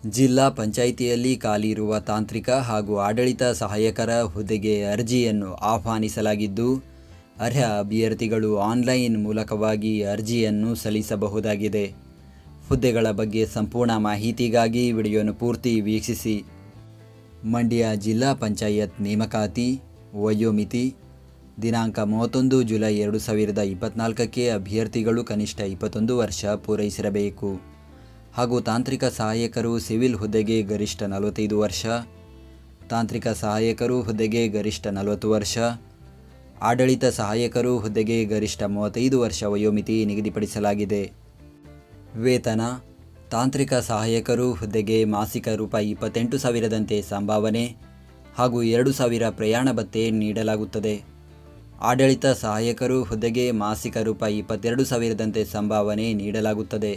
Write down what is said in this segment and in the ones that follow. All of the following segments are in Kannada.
ಜಿಲ್ಲಾ ಪಂಚಾಯಿತಿಯಲ್ಲಿ ಖಾಲಿ ಇರುವ ತಾಂತ್ರಿಕ ಹಾಗೂ ಆಡಳಿತ ಸಹಾಯಕರ ಹುದ್ದೆಗೆ ಅರ್ಜಿಯನ್ನು ಆಹ್ವಾನಿಸಲಾಗಿದ್ದು, ಅರ್ಹ ಅಭ್ಯರ್ಥಿಗಳು ಆನ್ಲೈನ್ ಮೂಲಕವಾಗಿ ಅರ್ಜಿಯನ್ನು ಸಲ್ಲಿಸಬಹುದಾಗಿದೆ. ಹುದ್ದೆಗಳ ಬಗ್ಗೆ ಸಂಪೂರ್ಣ ಮಾಹಿತಿಗಾಗಿ ವಿಡಿಯೋನು ಪೂರ್ತಿ ವೀಕ್ಷಿಸಿ. ಮಂಡ್ಯ ಜಿಲ್ಲಾ ಪಂಚಾಯತ್ ನೇಮಕಾತಿ ವಯೋಮಿತಿ ದಿನಾಂಕ 31 ಜುಲೈ 2024ಕ್ಕೆ ಅಭ್ಯರ್ಥಿಗಳು ಕನಿಷ್ಠ 21 ವರ್ಷ ಪೂರೈಸಿರಬೇಕು ಹಾಗೂ ತಾಂತ್ರಿಕ ಸಹಾಯಕರು ಸಿವಿಲ್ ಹುದ್ದೆಗೆ ಗರಿಷ್ಠ 45 ವರ್ಷ, ತಾಂತ್ರಿಕ ಸಹಾಯಕರು ಹುದ್ದೆಗೆ ಗರಿಷ್ಠ 40 ವರ್ಷ, ಆಡಳಿತ ಸಹಾಯಕರು ಹುದ್ದೆಗೆ ಗರಿಷ್ಠ 35 ವರ್ಷ ವಯೋಮಿತಿ ನಿಗದಿಪಡಿಸಲಾಗಿದೆ. ವೇತನ: ತಾಂತ್ರಿಕ ಸಹಾಯಕರು ಹುದ್ದೆಗೆ ಮಾಸಿಕ ರೂಪಾಯಿ 28,000ದಂತೆ ಸಂಭಾವನೆ ಹಾಗೂ 2,000 ಪ್ರಯಾಣ ಭತ್ಯೆ ನೀಡಲಾಗುತ್ತದೆ. ಆಡಳಿತ ಸಹಾಯಕರು ಹುದ್ದೆಗೆ ಮಾಸಿಕ ರೂಪಾಯಿ 22,000ದಂತೆ ಸಂಭಾವನೆ ನೀಡಲಾಗುತ್ತದೆ.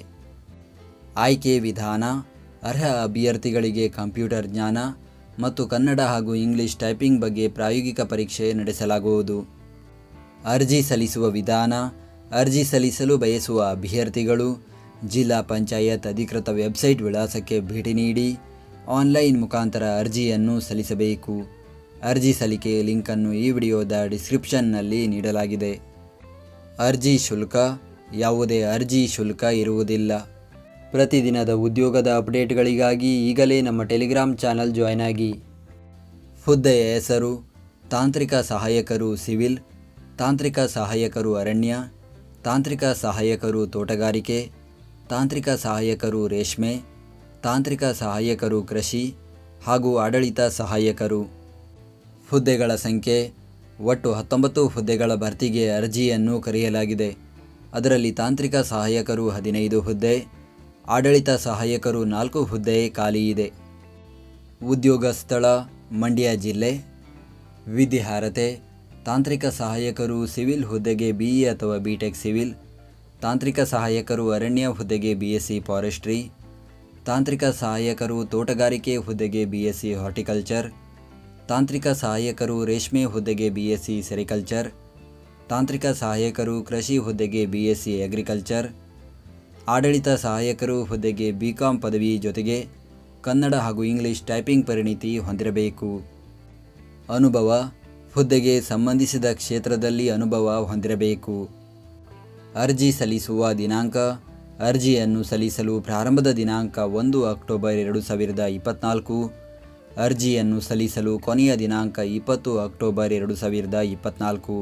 ಆಯ್ಕೆ ವಿಧಾನ: ಅರ್ಹ ಅಭ್ಯರ್ಥಿಗಳಿಗೆ ಕಂಪ್ಯೂಟರ್ ಜ್ಞಾನ ಮತ್ತು ಕನ್ನಡ ಹಾಗೂ ಇಂಗ್ಲಿಷ್ ಟೈಪಿಂಗ್ ಬಗ್ಗೆ ಪ್ರಾಯೋಗಿಕ ಪರೀಕ್ಷೆ ನಡೆಸಲಾಗುವುದು. ಅರ್ಜಿ ಸಲ್ಲಿಸುವ ವಿಧಾನ: ಅರ್ಜಿ ಸಲ್ಲಿಸಲು ಬಯಸುವ ಅಭ್ಯರ್ಥಿಗಳು ಜಿಲ್ಲಾ ಪಂಚಾಯತ್ ಅಧಿಕೃತ ವೆಬ್ಸೈಟ್ ವಿಳಾಸಕ್ಕೆ ಭೇಟಿ ನೀಡಿ ಆನ್ಲೈನ್ ಮುಖಾಂತರ ಅರ್ಜಿಯನ್ನು ಸಲ್ಲಿಸಬೇಕು. ಅರ್ಜಿ ಸಲ್ಲಿಕೆ ಲಿಂಕನ್ನು ಈ ವಿಡಿಯೋದ ಡಿಸ್ಕ್ರಿಪ್ಷನ್ನಲ್ಲಿ ನೀಡಲಾಗಿದೆ. ಅರ್ಜಿ ಶುಲ್ಕ: ಯಾವುದೇ ಅರ್ಜಿ ಶುಲ್ಕ ಇರುವುದಿಲ್ಲ. ಪ್ರತಿದಿನದ ಉದ್ಯೋಗದ ಅಪ್ಡೇಟ್ಗಳಿಗಾಗಿ ಈಗಲೇ ನಮ್ಮ ಟೆಲಿಗ್ರಾಮ್ ಚಾನಲ್ ಜಾಯ್ನ್ ಆಗಿ. ಹುದ್ದೆಯ ಹೆಸರು: ತಾಂತ್ರಿಕ ಸಹಾಯಕರು ಸಿವಿಲ್, ತಾಂತ್ರಿಕ ಸಹಾಯಕರು ಅರಣ್ಯ, ತಾಂತ್ರಿಕ ಸಹಾಯಕರು ತೋಟಗಾರಿಕೆ, ತಾಂತ್ರಿಕ ಸಹಾಯಕರು ರೇಷ್ಮೆ, ತಾಂತ್ರಿಕ ಸಹಾಯಕರು ಕೃಷಿ ಹಾಗೂ ಆಡಳಿತ ಸಹಾಯಕರು. ಹುದ್ದೆಗಳ ಸಂಖ್ಯೆ: ಒಟ್ಟು 19 ಹುದ್ದೆಗಳ ಭರ್ತಿಗೆ ಅರ್ಜಿಯನ್ನು ಕರೆಯಲಾಗಿದೆ. ಅದರಲ್ಲಿ ತಾಂತ್ರಿಕ ಸಹಾಯಕರು 15 ಹುದ್ದೆ, ಆಡಳಿತ ಸಹಾಯಕರು 4 ಹುದ್ದೆ ಖಾಲಿ ಇದೆ. ಉದ್ಯೋಗ ಸ್ಥಳ: ಮಂಡ್ಯ ಜಿಲ್ಲೆ. ವಿದ್ಯಾರ್ಹತೆ: ತಾಂತ್ರಿಕ ಸಹಾಯಕರು ಸಿವಿಲ್ ಹುದ್ದೆಗೆ BE ಅಥವಾ BTech ಸಿವಿಲ್, ತಾಂತ್ರಿಕ ಸಹಾಯಕರು ಅರಣ್ಯ ಹುದ್ದೆಗೆ BSc ಫಾರೆಸ್ಟ್ರಿ, ತಾಂತ್ರಿಕ ಸಹಾಯಕರು ತೋಟಗಾರಿಕೆ ಹುದ್ದೆಗೆ BSc ಹಾರ್ಟಿಕಲ್ಚರ್, ತಾಂತ್ರಿಕ ಸಹಾಯಕರು ರೇಷ್ಮೆ ಹುದ್ದೆಗೆ BSc ಸೆರಿಕಲ್ಚರ್, ತಾಂತ್ರಿಕ ಸಹಾಯಕರು ಕೃಷಿ ಹುದ್ದೆಗೆ BSc ಅಗ್ರಿಕಲ್ಚರ್, ಆಡಳಿತ ಸಹಾಯಕರು ಹುದ್ದೆಗೆ BCom ಪದವಿ ಜೊತೆಗೆ ಕನ್ನಡ ಹಾಗೂ ಇಂಗ್ಲಿಷ್ ಟೈಪಿಂಗ್ ಪರಿಣಿತಿ ಹೊಂದಿರಬೇಕು. ಅನುಭವ: ಹುದ್ದೆಗೆ ಸಂಬಂಧಿಸಿದ ಕ್ಷೇತ್ರದಲ್ಲಿ ಅನುಭವ ಹೊಂದಿರಬೇಕು. ಅರ್ಜಿ ಸಲ್ಲಿಸುವ ದಿನಾಂಕ: ಅರ್ಜಿಯನ್ನು ಸಲ್ಲಿಸಲು ಪ್ರಾರಂಭದ ದಿನಾಂಕ 1 ಅಕ್ಟೋಬರ್ 2024. ಅರ್ಜಿಯನ್ನು ಸಲ್ಲಿಸಲು ಕೊನೆಯ ದಿನಾಂಕ 20 ಅಕ್ಟೋಬರ್ 2024.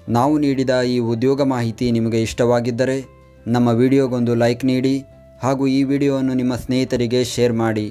ನಾವು ನೀಡಿದ ಈ ಉದ್ಯೋಗ ಮಾಹಿತಿ ನಿಮಗೆ ಇಷ್ಟವಾಗಿದ್ದರೆ ನಮ್ಮ ವಿಡಿಯೋಗೊಂದು ಲೈಕ್ ನೀಡಿ ಹಾಗೂ ಈ ವಿಡಿಯೋವನ್ನು ನಿಮ್ಮ ಸ್ನೇಹಿತರಿಗೆ ಶೇರ್ ಮಾಡಿ.